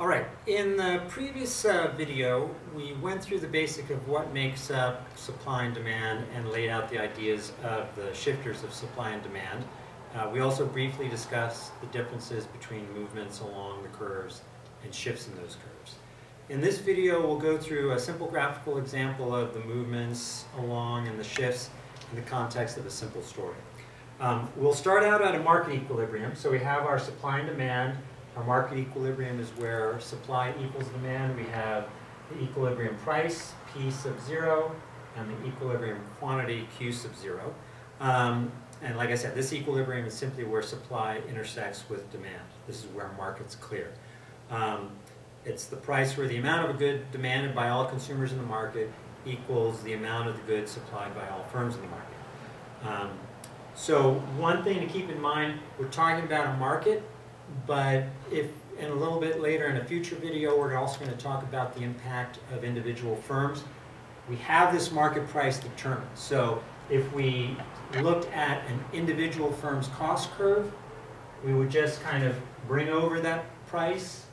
All right, in the previous video, we went through the basic of what makes up supply and demand and laid out the ideas of the shifters of supply and demand. We also briefly discussed the differences between movements along the curves and shifts in those curves. In this video, we'll go through a simple graphical example of the movements along and the shifts in the context of a simple story. We'll start out at a market equilibrium. So we have our supply and demand. Our market equilibrium is where supply equals demand. We have the equilibrium price, P sub 0, and the equilibrium quantity, Q sub 0. And like I said, this equilibrium is simply where supply intersects with demand. This is where markets clear. It's the price where the amount of a good demanded by all consumers in the market equals the amount of the goods supplied by all firms in the market. So one thing to keep in mind, we're talking about a market, but if in a little bit later in a future video, we're also going to talk about the impact of individual firms. We have this market price determined. So if we looked at an individual firm's cost curve, we would just kind of bring over that price,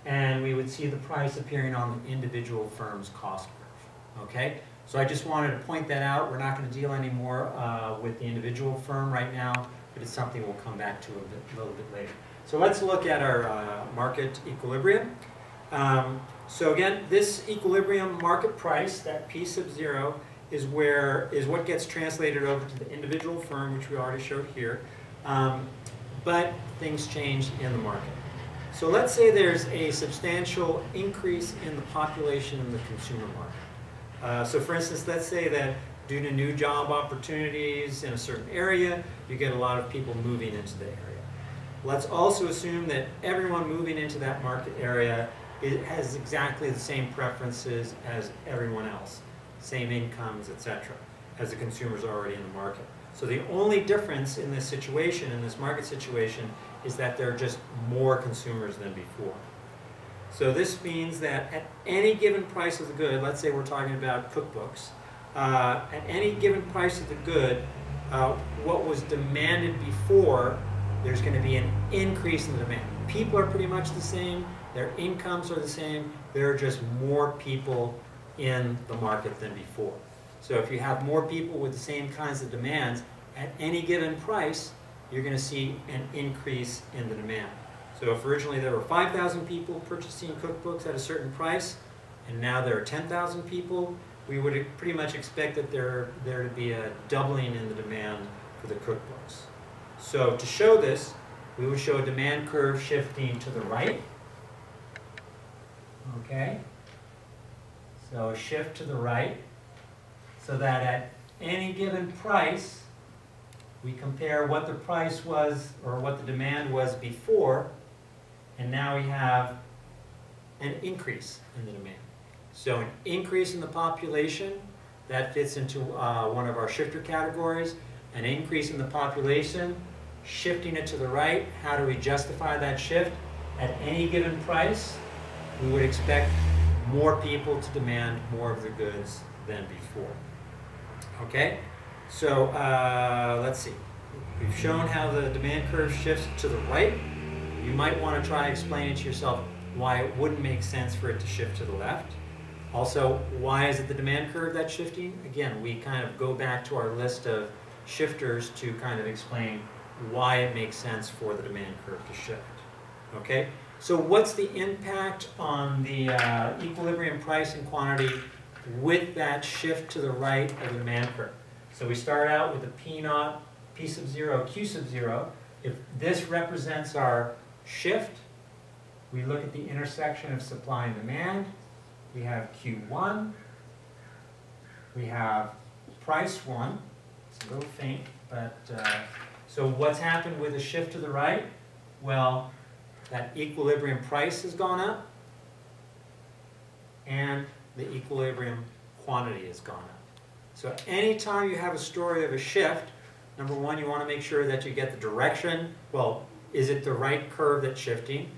and we would see the price appearing on the individual firm's cost curve. Okay? So I just wanted to point that out. We're not going to deal anymore with the individual firm right now, but it's something we'll come back to a little bit later. So let's look at our market equilibrium. So again, this equilibrium market price, that P sub 0, is what gets translated over to the individual firm, which we already showed here. But things change in the market. So let's say there's a substantial increase in the population in the consumer market. So for instance, let's say that due to new job opportunities in a certain area, you get a lot of people moving into the area. Let's also assume that everyone moving into that market area has exactly the same preferences as everyone else, same incomes, etc., as the consumers already in the market. So the only difference in this situation, in this market situation, is that there are just more consumers than before. So this means that at any given price of the good, let's say we're talking about cookbooks, at any given price of the good, what was demanded before, there's going to be an increase in the demand. People are pretty much the same, their incomes are the same, there are just more people in the market than before. So if you have more people with the same kinds of demands, at any given price, you're going to see an increase in the demand. So if originally there were 5,000 people purchasing cookbooks at a certain price, and now there are 10,000 people, we would pretty much expect that there to be a doubling in the demand for the cookbooks. So to show this, we would show a demand curve shifting to the right. Okay? So a shift to the right, so that at any given price, we compare what the price was, or what the demand was before, and now we have an increase in the demand. So an increase in the population, that fits into one of our shifter categories. An increase in the population, shifting it to the right. How do we justify that shift? At any given price, we would expect more people to demand more of the goods than before. Okay? So let's see. We've shown how the demand curve shifts to the right. You might want to try explaining to yourself why it wouldn't make sense for it to shift to the left. Also, why is it the demand curve that's shifting? Again, we kind of go back to our list of shifters to kind of explain why it makes sense for the demand curve to shift. Okay? So what's the impact on the equilibrium price and quantity with that shift to the right of the demand curve? So we start out with a P naught, P sub 0, Q sub 0. If this represents our shift, we look at the intersection of supply and demand. We have Q1. We have price 1. It's a little faint, but so what's happened with the shift to the right? Well, that equilibrium price has gone up, and the equilibrium quantity has gone up. So anytime you have a story of a shift, number one, you want to make sure that you get the direction. Well, is it the right curve that's shifting?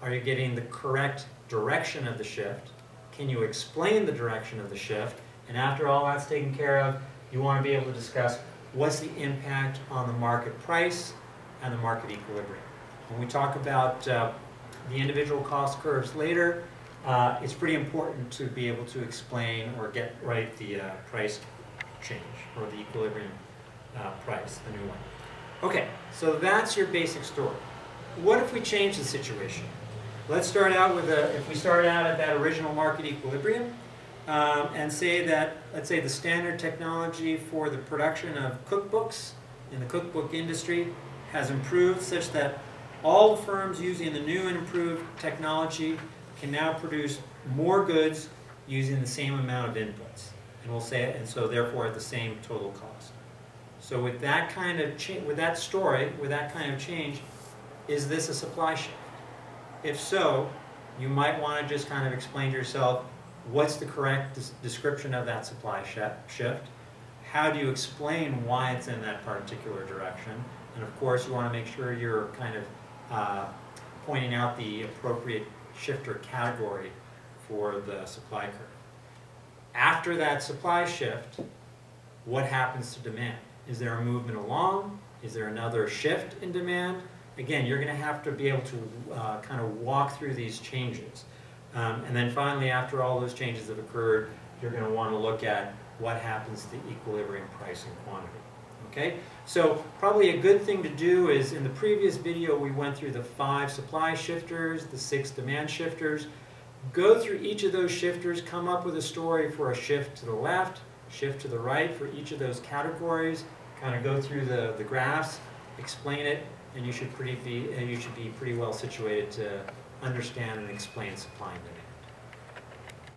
Are you getting the correct direction of the shift? Can you explain the direction of the shift? And after all that's taken care of, you want to be able to discuss what's the impact on the market price and the market equilibrium. When we talk about the individual cost curves later, it's pretty important to be able to explain or get right the price change, or the equilibrium price, the new one. Okay, so that's your basic story. What if we change the situation? Let's start out with if we start out at that original market equilibrium, and say that, let's say the standard technology for the production of cookbooks in the cookbook industry has improved such that all firms using the new and improved technology can now produce more goods using the same amount of inputs. And we'll say, and so therefore at the same total cost. So with that kind of with that story, with that kind of change, is this a supply shift? If so, you might want to just kind of explain to yourself what's the correct description of that supply shift. How do you explain why it's in that particular direction? And of course, you want to make sure you're kind of pointing out the appropriate shifter category for the supply curve. After that supply shift, what happens to demand? Is there a movement along? Is there another shift in demand? Again, you're going to have to be able to kind of walk through these changes. And then finally, after all those changes have occurred, you're going to want to look at what happens to the equilibrium price and quantity. Okay? So probably a good thing to do is, in the previous video we went through the 5 supply shifters, the 6 demand shifters. Go through each of those shifters, come up with a story for a shift to the left, shift to the right for each of those categories, kind of go through the graphs, explain it, and you should be pretty well situated to understand and explain supply and demand.